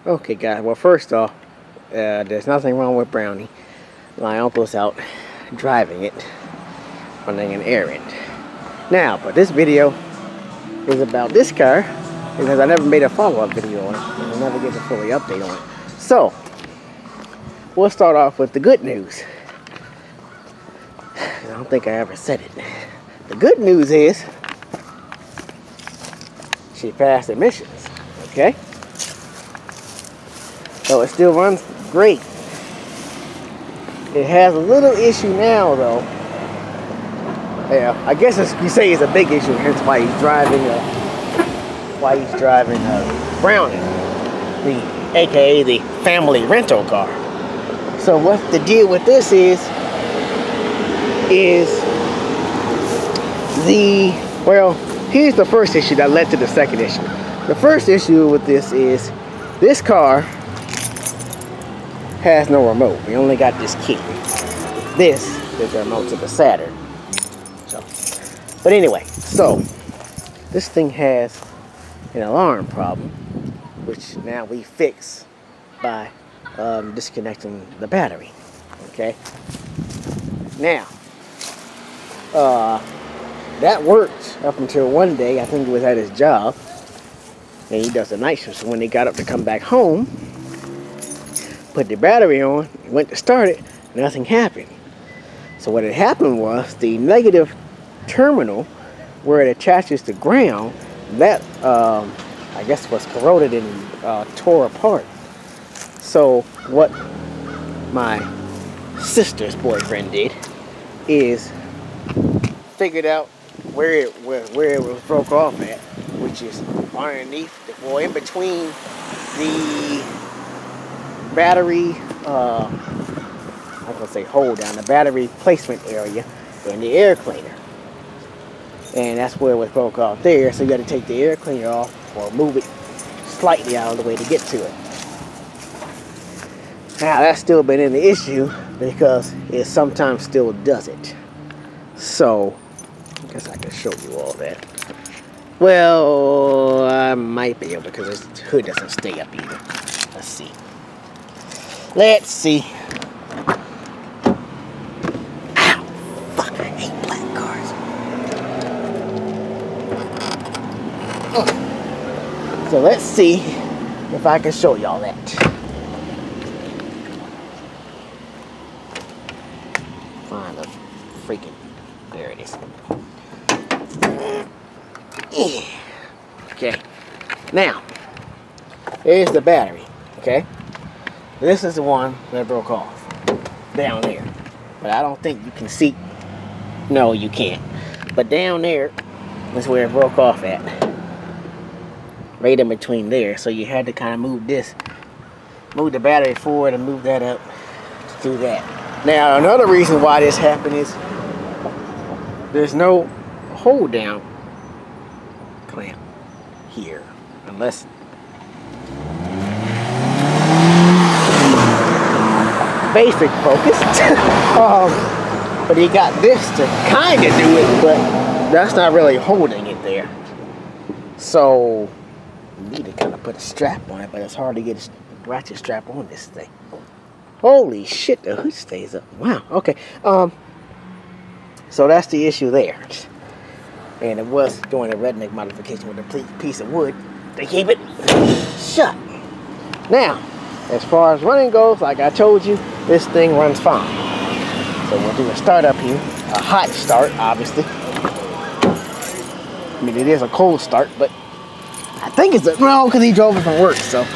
Okay guys, well first off, there's nothing wrong with Brownie. My uncle's out driving it, running an errand. Now, but this video is about this car, because I never made a follow-up video on it, and I never get a fully update on it. So, we'll start off with the good news. I don't think I ever said it. The good news is, she passed emissions, okay? So it still runs great. It has a little issue now, though. Yeah, I guess you say it's a big issue. Hence why he's driving. Brownie, aka the family rental car. So what the deal with this is here's the first issue that led to the second issue. The first issue with this is this car has no remote. We only got this key. This is the remote to the Saturn. So, but anyway, so this thing has an alarm problem, which now we fix by disconnecting the battery. Okay. Now, that worked up until one day. I think he was at his job, and he does the night shift. So when he got up to come back home, put the battery on, went to start it, nothing happened. So what had happened was the negative terminal where it attaches to ground, that I guess was corroded and tore apart. So what my sister's boyfriend did is figured out where it was broke off at, which is underneath, or in between the battery, I'm gonna say hold down, the battery placement area and the air cleaner. And that's where it was broke off there, so you got to take the air cleaner off or move it slightly out of the way to get to it. Now that's still been in the issue because it sometimes still does it. So I guess I can show you all that. Well, I might be able to, because this hood doesn't stay up either. Let's see. Let's see. Ow! Fuck, I hate black cars. So let's see if I can show y'all that. Find the freaking, there it is. Okay, now here's the battery. Okay, this is the one that broke off down there, but I don't think you can see. No, you can't. But down there is where it broke off at, right in between there. So you had to kind of move the battery forward and move that up to do that. Now another reason why this happened is there's no hold down clamp here, unless basic focus. But he got this to kind of do it, but that's not really holding it there. So you need to kind of put a strap on it, but it's hard to get a ratchet strap on this thing. Holy shit, the hood stays up. Wow, okay. So that's the issue there. And it was doing a redneck modification with a piece of wood. They keep it shut. Now, as far as running goes, like I told you, this thing runs fine. So we'll do a start up here. A hot start, obviously. I mean, it is a cold start, but I think it's because he drove it from work, so.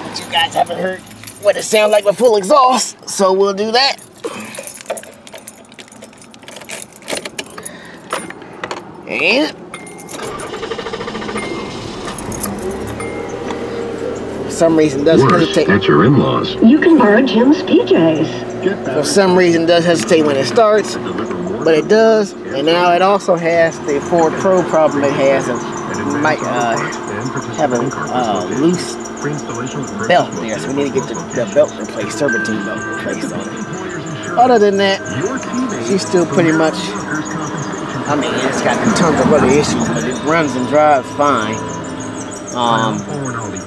But you guys haven't heard what it sounds like with full exhaust, so we'll do that. And for some reason does hesitate. At your in-laws. You can borrow Jim's PJs. For some reason does hesitate when it starts, but it does. And now it also has the Ford Pro problem it has of might have a loose belt there, so we need to get the belt replaced, serpentine belt replaced on it. Other than that, she's still pretty much, I mean, it's got tons of other issues, but it runs and drives fine.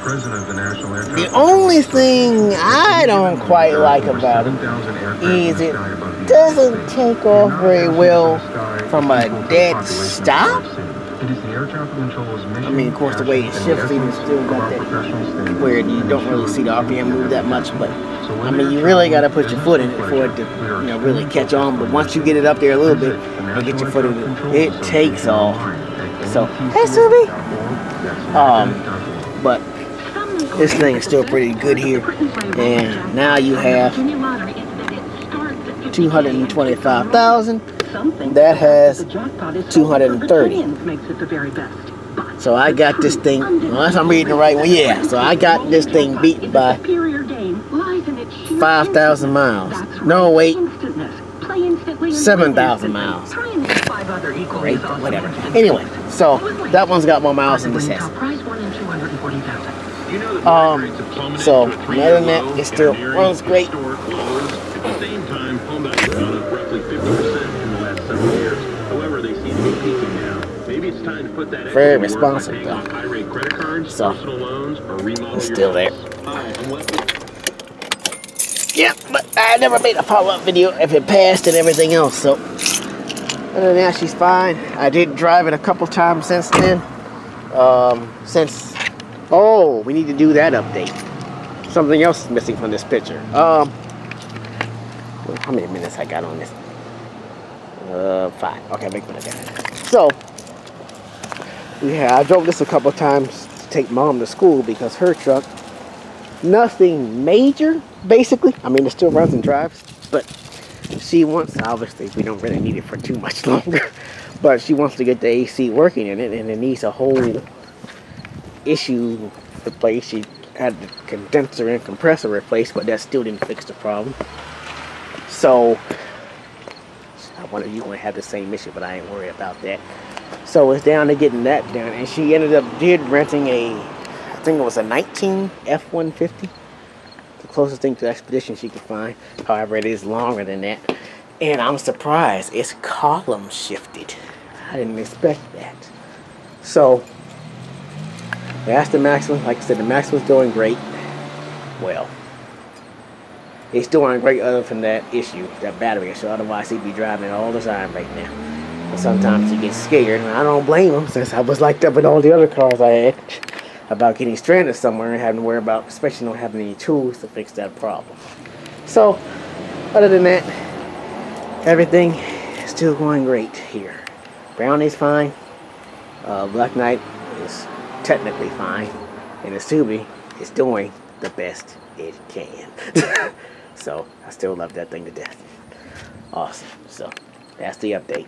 The only thing I don't quite like about it is it doesn't take off very well from a dead stop. I mean, of course, the way it shifts, it's still got that where you don't really see the RPM move that much, but I mean, you really got to put your foot in it for it to, really catch on. But once you get it up there a little bit and get your foot in it, it takes off. So, hey, Subi. But this thing is still pretty good here, and now you have 225,000. That has 230. So I got this thing, unless I'm reading the right one, yeah. So I got this thing beat by 5,000 miles. No, wait, 7,000 miles. Great, whatever. Anyway, so that one's got more miles than this has. So other than that, it still runs great. Very responsive though. So it's still there. Yeah, but I never made a follow-up video if it passed and everything else. So other than that, she's fine. I did drive it a couple times since then. Oh, we need to do that update. Something else is missing from this picture. How many minutes I got on this? 5. Okay, make one again. So, yeah, I drove this a couple times to take Mom to school because her truck, nothing major, basically. I mean, it still runs and drives, but she wants, obviously, we don't really need it for too much longer, but she wants to get the AC working in it, and it needs a whole issue replaced. She had the condenser and compressor replaced, but that still didn't fix the problem. So one of you gonna have the same issue, but I ain't worried about that. So it's down to getting that done, and she ended up renting a, I think it was a 19 F-150, the closest thing to Expedition she could find. However, it is longer than that, and I'm surprised it's column shifted. I didn't expect that. So that's the Maxima. Like I said, the Maxima's doing great. Well, it's doing great other than that issue, that battery issue. Otherwise, he'd be driving it all the time right now. But sometimes he gets scared, and I don't blame him, since I was like that with all the other cars I had, about getting stranded somewhere and having to worry about, especially not having any tools to fix that problem. So, other than that, everything is still going great here. Brownie's fine. Black Knight is technically fine, and the Subi is doing the best it can. So I still love that thing to death. Awesome. So that's the update.